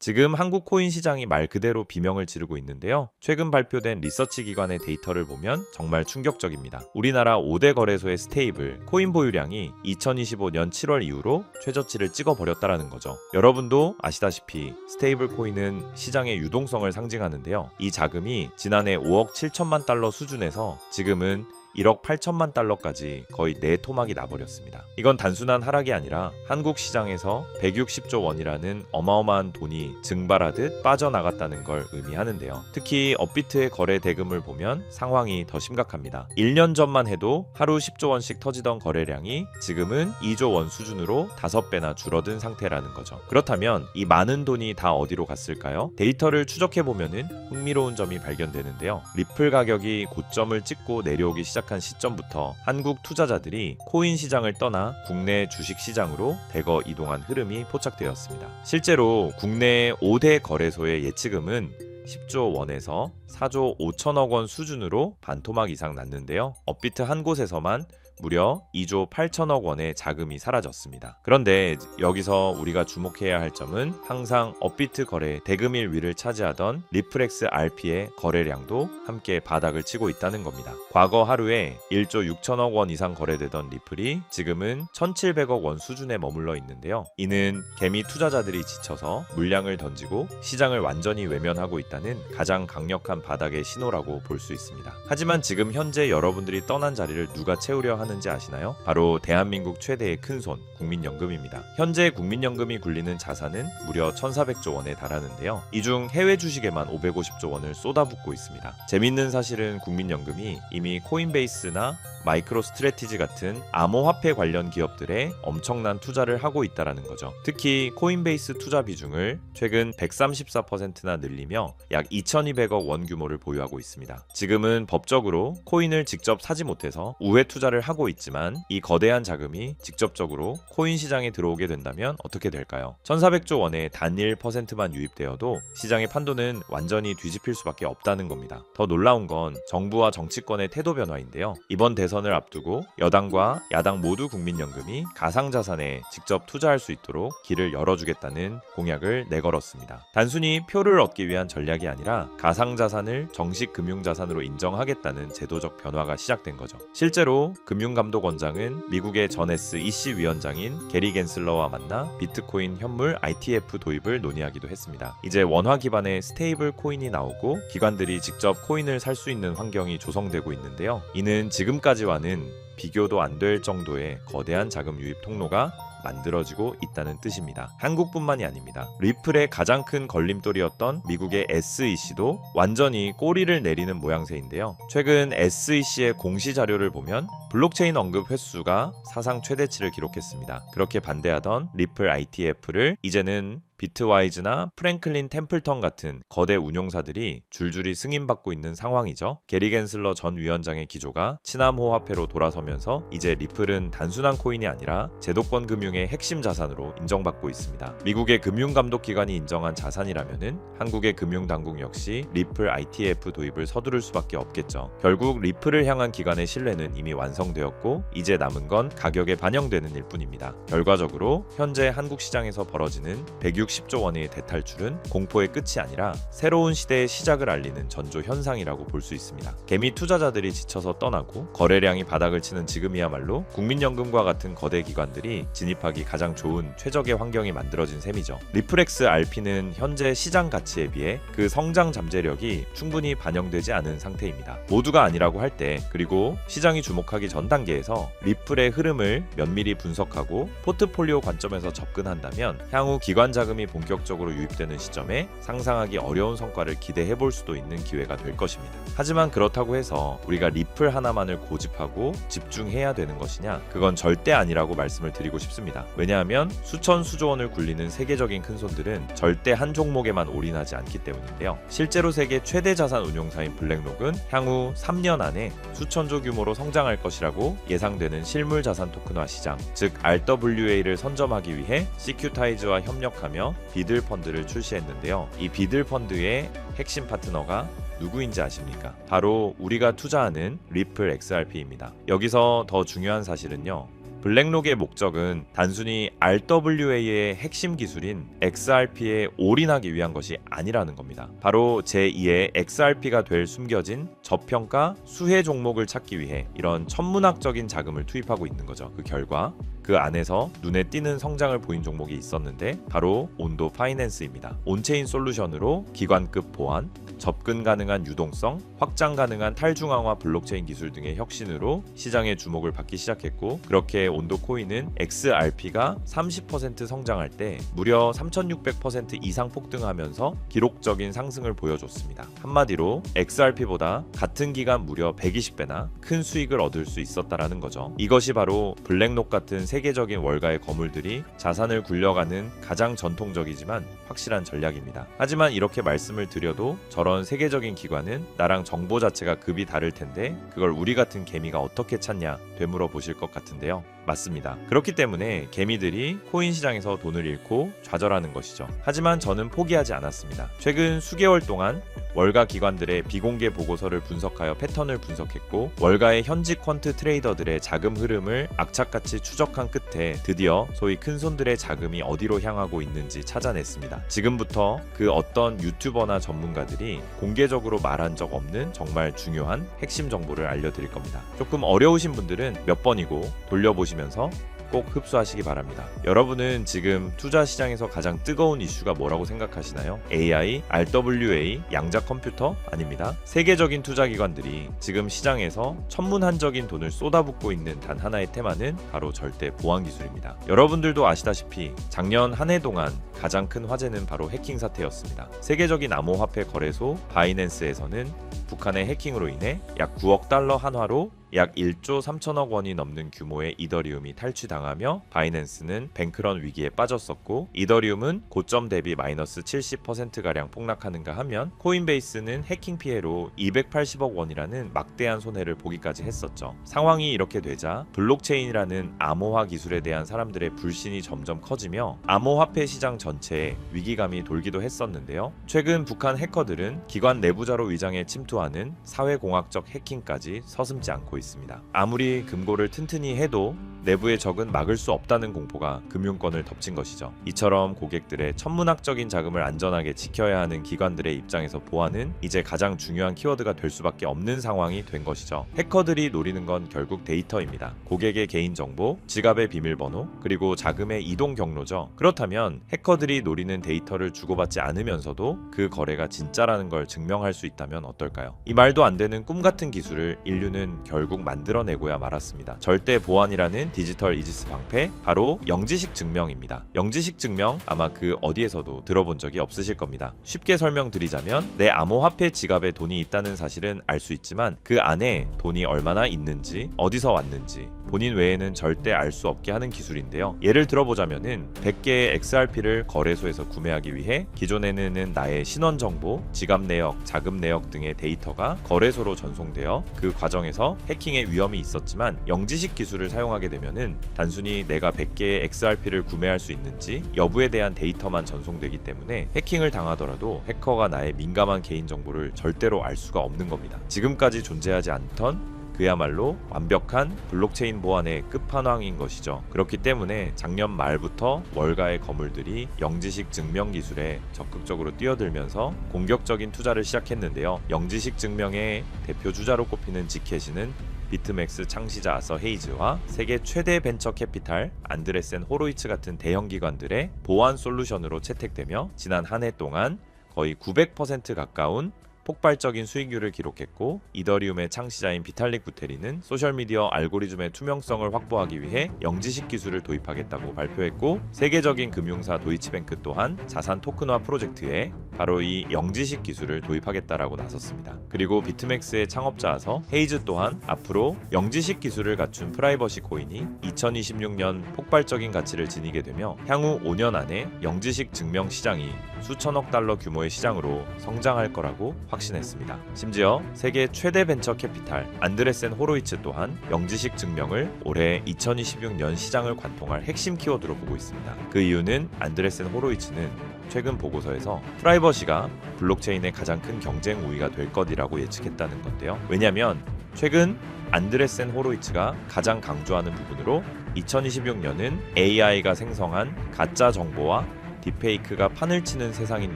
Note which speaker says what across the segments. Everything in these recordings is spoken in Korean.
Speaker 1: 지금 한국 코인 시장이 말 그대로 비명을 지르고 있는데요. 최근 발표된 리서치 기관의 데이터를 보면 정말 충격적입니다. 우리나라 5대 거래소의 스테이블, 코인 보유량이 2025년 7월 이후로 최저치를 찍어버렸다는 거죠. 여러분도 아시다시피 스테이블 코인은 시장의 유동성을 상징하는데요. 이 자금이 지난해 5억 7천만 달러 수준에서 지금은 1억 8천만 달러까지 거의 내토막이 나버렸습니다. 이건 단순한 하락이 아니라 한국 시장에서 160조 원이라는 어마어마한 돈이 증발하듯 빠져나갔다는 걸 의미하는데요. 특히 업비트의 거래 대금을 보면 상황이 더 심각합니다. 1년 전만 해도 하루 10조 원씩 터지던 거래량이 지금은 2조 원 수준으로 5배나 줄어든 상태라는 거죠. 그렇다면 이 많은 돈이 다 어디로 갔을까요? 데이터를 추적해보면 흥미로운 점이 발견되는데요. 리플 가격이 고점을 찍고 내려오기 시작한 시점부터 한국 투자자들이 코인 시장을 떠나 국내 주식 시장으로 대거 이동한 흐름이 포착되었습니다. 실제로 국내 5대 거래소의 예치금은 10조 원에서 4조 5천억 원 수준으로 반토막 이상 났는데요. 업비트 한 곳에서만 무려 2조 8천억 원의 자금이 사라졌습니다. 그런데 여기서 우리가 주목해야 할 점은 항상 업비트 거래 대금일 위를 차지하던 리플렉스 RP의 거래량도 함께 바닥을 치고 있다는 겁니다. 과거 하루에 1조 6천억 원 이상 거래되던 리플이 지금은 1,700억 원 수준에 머물러 있는데요. 이는 개미 투자자들이 지쳐서 물량을 던지고 시장을 완전히 외면하고 있다는 가장 강력한 바닥의 신호라고 볼 수 있습니다. 하지만 지금 현재 여러분들이 떠난 자리를 누가 채우려 하는지 아시나요? 바로 대한민국 최대의 큰손 국민연금입니다. 현재 국민연금이 굴리는 자산은 무려 1,400조 원에 달하는데요. 이 중 해외 주식에만 550조 원을 쏟아붓고 있습니다. 재밌는 사실은 국민연금이 이미 코인베이스나 마이크로 스트래티지 같은 암호화폐 관련 기업들에 엄청난 투자를 하고 있다는 거죠. 특히 코인베이스 투자 비중을 최근 134%나 늘리며 약 2,200억 원 규모를 보유하고 있습니다. 지금은 법적으로 코인을 직접 사지 못해서 우회 투자를 하고 있지만 이 거대한 자금이 직접적으로 코인 시장에 들어오게 된다면 어떻게 될까요? 1,400조 원의 단 1%만 유입되어도 시장의 판도는 완전히 뒤집힐 수밖에 없다는 겁니다. 더 놀라운 건 정부와 정치권의 태도 변화인데요. 이번 대선을 앞두고 여당과 야당 모두 국민연금이 가상자산에 직접 투자할 수 있도록 길을 열어주겠다는 공약을 내걸었습니다. 단순히 표를 얻기 위한 전략이 아니라 가상자산을 정식 금융자산으로 인정하겠다는 제도적 변화가 시작된 거죠. 실제로 금융감독원장은 미국의 전 SEC 위원장인 게리 겐슬러와 만나 비트코인 현물 ITF 도입을 논의하기도 했습니다. 이제 원화 기반의 스테이블 코인이 나오고 기관들이 직접 코인을 살 수 있는 환경이 조성되고 있는데요. 이는 지금까지와는 비교도 안 될 정도의 거대한 자금 유입 통로가 만들어지고 있다는 뜻입니다. 한국뿐만이 아닙니다. 리플의 가장 큰 걸림돌이었던 미국의 SEC도 완전히 꼬리를 내리는 모양새인데요. 최근 SEC의 공시 자료를 보면 블록체인 언급 횟수가 사상 최대치를 기록했습니다. 그렇게 반대하던 리플 ITF를 이제는 비트와이즈나 프랭클린 템플턴 같은 거대 운용사들이 줄줄이 승인받고 있는 상황이죠. 게리 겐슬러 전 위원장의 기조가 친암호 화폐로 돌아서면서 이제 리플은 단순한 코인이 아니라 제도권 금융의 핵심 자산으로 인정받고 있습니다. 미국의 금융감독기관이 인정한 자산이라면은 한국의 금융당국 역시 리플 ITF 도입을 서두를 수밖에 없겠죠. 결국 리플을 향한 기관의 신뢰는 이미 완성되었고 이제 남은 건 가격에 반영되는 일뿐입니다. 결과적으로 현재 한국 시장에서 벌어지는 160조 원의 대탈출은 공포의 끝이 아니라 새로운 시대의 시작을 알리는 전조 현상이라고 볼 수 있습니다. 개미 투자자들이 지쳐서 떠나고 거래량이 바닥을 치는 지금이야말로 국민연금과 같은 거대 기관들이 진입하기 가장 좋은 최적의 환경이 만들어진 셈이죠. 리플렉스 RP는 현재 시장 가치에 비해 그 성장 잠재력이 충분히 반영되지 않은 상태입니다. 모두가 아니라고 할 때 그리고 시장이 주목하기 전 단계에서 리플의 흐름을 면밀히 분석하고 포트폴리오 관점에서 접근한다면 향후 기관 자금이 본격적으로 유입되는 시점에 상상하기 어려운 성과를 기대해 볼 수도 있는 기회가 될 것입니다. 하지만 그렇다고 해서 우리가 리플 하나만을 고집하고 집중해야 되는 것이냐? 그건 절대 아니라고 말씀을 드리고 싶습니다. 왜냐하면 수천 수조 원을 굴리는 세계적인 큰손들은 절대 한 종목에만 올인하지 않기 때문인데요. 실제로 세계 최대 자산 운용사인 블랙록은 향후 3년 안에 수천조 규모로 성장할 것이라고 예상되는 실물 자산 토큰화 시장, 즉 RWA를 선점하기 위해 시큐타이즈와 협력하며 비들 펀드를 출시했는데요. 이 비들 펀드의 핵심 파트너가 누구인지 아십니까? 바로 우리가 투자하는 리플 XRP입니다. 여기서 더 중요한 사실은요. 블랙록의 목적은 단순히 RWA의 핵심 기술인 XRP에 올인하기 위한 것이 아니라는 겁니다. 바로 제2의 XRP가 될 숨겨진 저평가 수혜 종목을 찾기 위해 이런 천문학적인 자금을 투입하고 있는 거죠. 그 결과 그 안에서 눈에 띄는 성장을 보인 종목이 있었는데 바로 온도 파이낸스입니다. 온체인 솔루션으로 기관급 보안, 접근 가능한 유동성, 확장 가능한 탈중앙화 블록체인 기술 등의 혁신으로 시장의 주목을 받기 시작했고, 그렇게 온도 코인은 XRP가 30% 성장할 때 무려 3600% 이상 폭등하면서 기록적인 상승을 보여줬습니다. 한마디로 XRP보다 같은 기간 무려 120배나 큰 수익을 얻을 수 있었다라는 거죠. 이것이 바로 블랙록 같은 세계적인 월가의 거물들이 자산을 굴려가는 가장 전통적이지만 확실한 전략입니다. 하지만 이렇게 말씀을 드려도 저런 세계적인 기관은 나랑 정보 자체가 급이 다를 텐데 그걸 우리 같은 개미가 어떻게 찾냐 되물어 보실 것 같은데요. 맞습니다. 그렇기 때문에 개미들이 코인 시장에서 돈을 잃고 좌절하는 것이죠. 하지만 저는 포기하지 않았습니다. 최근 수개월 동안 월가 기관들의 비공개 보고서를 분석하여 패턴을 분석했고, 월가의 현직 퀀트 트레이더들의 자금 흐름을 악착같이 추적한 끝에 드디어 소위 큰손들의 자금이 어디로 향하고 있는지 찾아냈습니다. 지금부터 그 어떤 유튜버나 전문가들이 공개적으로 말한 적 없는 정말 중요한 핵심 정보를 알려드릴 겁니다. 조금 어려우신 분들은 몇 번이고 돌려보시면서 꼭 흡수하시기 바랍니다. 여러분은 지금 투자 시장에서 가장 뜨거운 이슈가 뭐라고 생각하시나요? AI, RWA, 양자 컴퓨터? 아닙니다. 세계적인 투자 기관들이 지금 시장에서 천문한적인 돈을 쏟아붓고 있는 단 하나의 테마는 바로 절대 보안 기술입니다. 여러분들도 아시다시피 작년 한 해 동안 가장 큰 화제는 바로 해킹 사태였습니다. 세계적인 암호화폐 거래소 바이낸스에서는 북한의 해킹으로 인해 약 9억 달러 한화로 약 1조 3천억 원이 넘는 규모의 이더리움이 탈취당하며 바이낸스는 뱅크런 위기에 빠졌었고, 이더리움은 고점 대비 마이너스 70%가량 폭락하는가 하면 코인베이스는 해킹 피해로 280억 원이라는 막대한 손해를 보기까지 했었죠. 상황이 이렇게 되자 블록체인이라는 암호화 기술에 대한 사람들의 불신이 점점 커지며 암호화폐 시장 전체에 위기감이 돌기도 했었는데요. 최근 북한 해커들은 기관 내부자로 위장해 침투하는 사회공학적 해킹까지 서슴지 않고 있습니다. 아무리 금고를 튼튼히 해도 내부의 적은 막을 수 없다는 공포가 금융권을 덮친 것이죠. 이처럼 고객들의 천문학적인 자금을 안전하게 지켜야 하는 기관들의 입장에서 보안은 이제 가장 중요한 키워드가 될 수밖에 없는 상황이 된 것이죠. 해커들이 노리는 건 결국 데이터입니다. 고객의 개인정보, 지갑의 비밀번호, 그리고 자금의 이동 경로죠. 그렇다면 해커들이 노리는 데이터를 주고받지 않으면서도 그 거래가 진짜라는 걸 증명할 수 있다면 어떨까요? 이 말도 안 되는 꿈 같은 기술을 인류는 결국 만들어내고야 말았습니다. 절대 보안이라는 디지털 이지스 방패, 바로 영지식 증명입니다. 영지식 증명 아마 그 어디에서도 들어본 적이 없으실 겁니다. 쉽게 설명드리자면 내 암호화폐 지갑에 돈이 있다는 사실은 알 수 있지만 그 안에 돈이 얼마나 있는지, 어디서 왔는지 본인 외에는 절대 알 수 없게 하는 기술인데요. 예를 들어보자면은 100개의 XRP를 거래소에서 구매하기 위해 기존에는 나의 신원 정보, 지갑 내역, 자금 내역 등의 데이터가 거래소로 전송되어 그 과정에서 해킹의 위험이 있었지만, 영지식 기술을 사용하게 되면은 단순히 내가 100개의 XRP를 구매할 수 있는지 여부에 대한 데이터만 전송되기 때문에 해킹을 당하더라도 해커가 나의 민감한 개인정보를 절대로 알 수가 없는 겁니다. 지금까지 존재하지 않던 그야말로 완벽한 블록체인 보안의 끝판왕인 것이죠. 그렇기 때문에 작년 말부터 월가의 거물들이 영지식 증명 기술에 적극적으로 뛰어들면서 공격적인 투자를 시작했는데요. 영지식 증명의 대표 주자로 꼽히는 지켓이는 비트맥스 창시자 아서 헤이즈와 세계 최대 벤처 캐피탈 안드레센 호로이츠 같은 대형 기관들의 보안 솔루션으로 채택되며 지난 한 해 동안 거의 900% 가까운 폭발적인 수익률을 기록했고, 이더리움의 창시자인 비탈릭 부테리는 소셜미디어 알고리즘의 투명성을 확보하기 위해 영지식 기술을 도입하겠다고 발표했고, 세계적인 금융사 도이치뱅크 또한 자산 토큰화 프로젝트에 바로 이 영지식 기술을 도입하겠다라고 나섰습니다. 그리고 비트맥스의 창업자아서 헤이즈 또한 앞으로 영지식 기술을 갖춘 프라이버시 코인이 2026년 폭발적인 가치를 지니게 되며 향후 5년 안에 영지식 증명 시장이 수천억 달러 규모의 시장으로 성장할 거라고 확신했습니다. 심지어 세계 최대 벤처 캐피탈 안드레센 호로이츠 또한 영지식 증명을 올해 2026년 시장을 관통할 핵심 키워드로 보고 있습니다. 그 이유는 안드레센 호로이츠는 최근 보고서에서 프라이버시가 블록체인의 가장 큰 경쟁 우위가 될 것이라고 예측했다는 건데요. 왜냐하면 최근 안드레센 호로이츠가 가장 강조하는 부분으로 2026년은 AI가 생성한 가짜 정보와 딥페이크가 판을 치는 세상인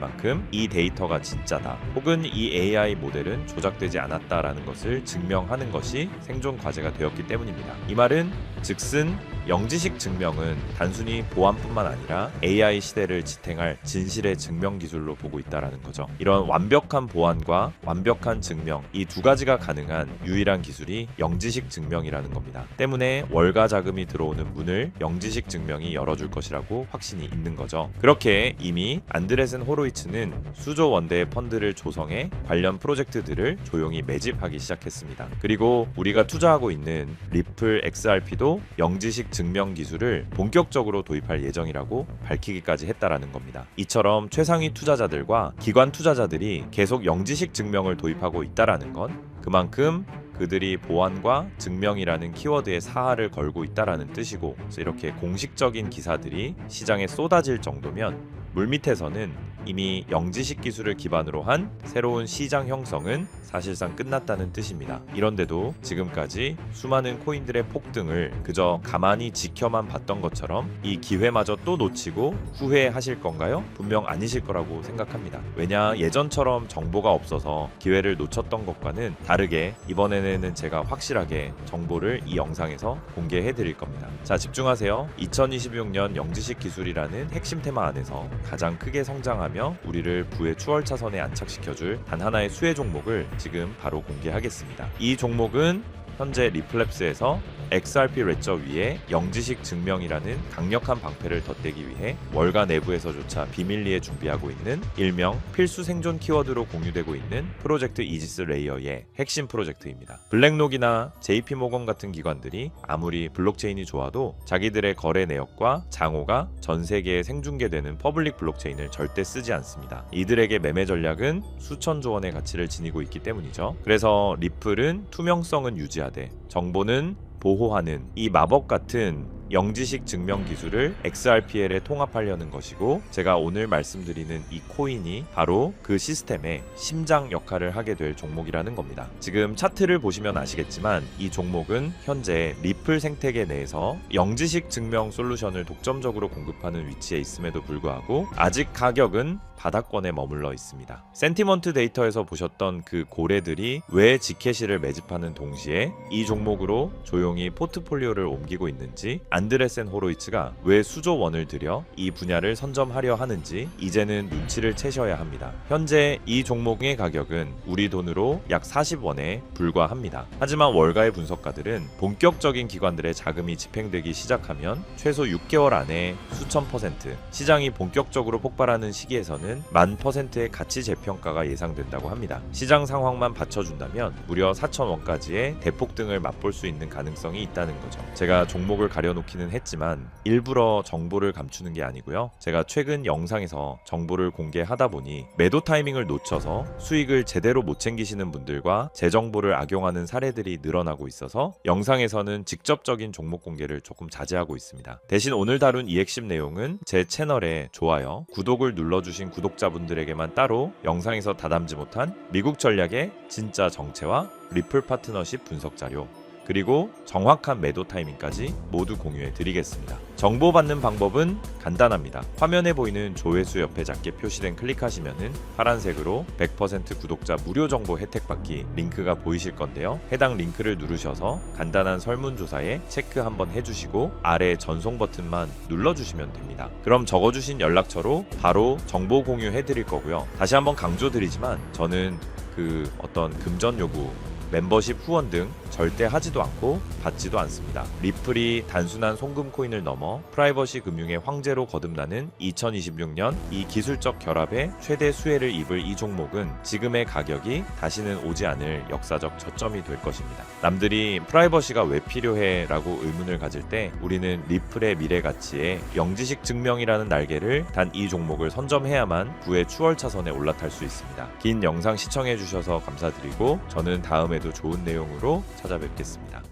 Speaker 1: 만큼 이 데이터가 진짜다, 혹은 이 AI 모델은 조작되지 않았다라는 것을 증명하는 것이 생존 과제가 되었기 때문입니다. 이 말은 즉슨 영지식 증명은 단순히 보안뿐만 아니라 AI 시대를 지탱할 진실의 증명 기술로 보고 있다라는 거죠. 이런 완벽한 보안과 완벽한 증명, 이 두 가지가 가능한 유일한 기술이 영지식 증명이라는 겁니다. 때문에 월가 자금이 들어오는 문을 영지식 증명이 열어줄 것이라고 확신이 있는 거죠. 그렇게 이미 안드레센 호로이츠는 수조 원대의 펀드를 조성해 관련 프로젝트들을 조용히 매집하기 시작했습니다. 그리고 우리가 투자하고 있는 리플 XRP도 영지식 증명 기술을 본격적으로 도입할 예정이라고 밝히기까지 했다라는 겁니다. 이처럼 최상위 투자자들과 기관 투자자들이 계속 영지식 증명을 도입하고 있다라는 건 그만큼 그들이 보안과 증명이라는 키워드에 사활을 걸고 있다라는 뜻이고, 그래서 이렇게 공식적인 기사들이 시장에 쏟아질 정도면 물밑에서는 이미 영지식 기술을 기반으로 한 새로운 시장 형성은 사실상 끝났다는 뜻입니다. 이런데도 지금까지 수많은 코인들의 폭등을 그저 가만히 지켜만 봤던 것처럼 이 기회마저 또 놓치고 후회하실 건가요? 분명 아니실 거라고 생각합니다. 왜냐, 예전처럼 정보가 없어서 기회를 놓쳤던 것과는 다르게 이번에는 제가 확실하게 정보를 이 영상에서 공개해 드릴 겁니다. 자, 집중하세요. 2026년 영지식 기술이라는 핵심 테마 안에서 가장 크게 성장하며 우리를 부의 추월차선에 안착시켜줄 단 하나의 수혜 종목을 지금 바로 공개하겠습니다. 이 종목은 현재 리플랩스에서 XRP 레저 위에 영지식 증명이라는 강력한 방패를 덧대기 위해 월가 내부에서조차 비밀리에 준비하고 있는 일명 필수 생존 키워드로 공유되고 있는 프로젝트 이지스 레이어의 핵심 프로젝트입니다. 블랙록이나 JP모건 같은 기관들이 아무리 블록체인이 좋아도 자기들의 거래 내역과 장호가 전 세계에 생중계되는 퍼블릭 블록체인을 절대 쓰지 않습니다. 이들에게 매매 전략은 수천조 원의 가치를 지니고 있기 때문이죠. 그래서 리플은 투명성은 유지하되 정보는 보호하는 이 마법 같은 영지식 증명 기술을 XRPL에 통합하려는 것이고, 제가 오늘 말씀드리는 이 코인이 바로 그 시스템의 심장 역할을 하게 될 종목이라는 겁니다. 지금 차트를 보시면 아시겠지만 이 종목은 현재 리플 생태계 내에서 영지식 증명 솔루션을 독점적으로 공급하는 위치에 있음에도 불구하고 아직 가격은 바닥권에 머물러 있습니다. 센티먼트 데이터에서 보셨던 그 고래들이 왜 지캐시를 매집하는 동시에 이 종목으로 조용히 포트폴리오를 옮기고 있는지, 안드레센 호로이츠가 왜 수조 원을 들여 이 분야를 선점하려 하는지 이제는 눈치를 채셔야 합니다. 현재 이 종목의 가격은 우리 돈으로 약 40원에 불과합니다. 하지만 월가의 분석가들은 본격적인 기관들의 자금이 집행되기 시작하면 최소 6개월 안에 수천 %, 시장이 본격적으로 폭발하는 시기에서는 10,000%의 가치 재평가가 예상된다고 합니다. 시장 상황만 받쳐준다면 무려 4,000원까지의 대폭등을 맛볼 수 있는 가능성이 있다는 거죠. 제가 종목을 가려놓기는 했지만 일부러 정보를 감추는 게 아니고요. 제가 최근 영상에서 정보를 공개하다 보니 매도 타이밍을 놓쳐서 수익을 제대로 못 챙기시는 분들과 제 정보를 악용하는 사례들이 늘어나고 있어서 영상에서는 직접적인 종목 공개를 조금 자제하고 있습니다. 대신 오늘 다룬 이 핵심 내용은 제 채널에 좋아요, 구독을 눌러주신 구독자분들에게만 따로 영상에서 다담지 못한 미국 전략의 진짜 정체와 리플 파트너십 분석 자료, 그리고 정확한 매도 타이밍까지 모두 공유해 드리겠습니다. 정보받는 방법은 간단합니다. 화면에 보이는 조회수 옆에 작게 표시된 클릭하시면은 파란색으로 100% 구독자 무료 정보 혜택 받기 링크가 보이실 건데요. 해당 링크를 누르셔서 간단한 설문조사에 체크 한번 해주시고 아래 전송 버튼만 눌러주시면 됩니다. 그럼 적어주신 연락처로 바로 정보 공유해 드릴 거고요. 다시 한번 강조드리지만 저는 그 어떤 금전 요구, 멤버십 후원 등 절대 하지도 않고 받지도 않습니다. 리플이 단순한 송금 코인을 넘어 프라이버시 금융의 황제로 거듭나는 2026년 이 기술적 결합에 최대 수혜를 입을 이 종목은 지금의 가격이 다시는 오지 않을 역사적 저점이 될 것입니다. 남들이 프라이버시가 왜 필요해? 라고 의문을 가질 때 우리는 리플의 미래 가치에 영지식 증명이라는 날개를 단 이 종목을 선점해야만 부의 추월차선에 올라탈 수 있습니다. 긴 영상 시청해 주셔서 감사드리고 저는 다음에도 좋은 내용으로 찾아뵙겠습니다.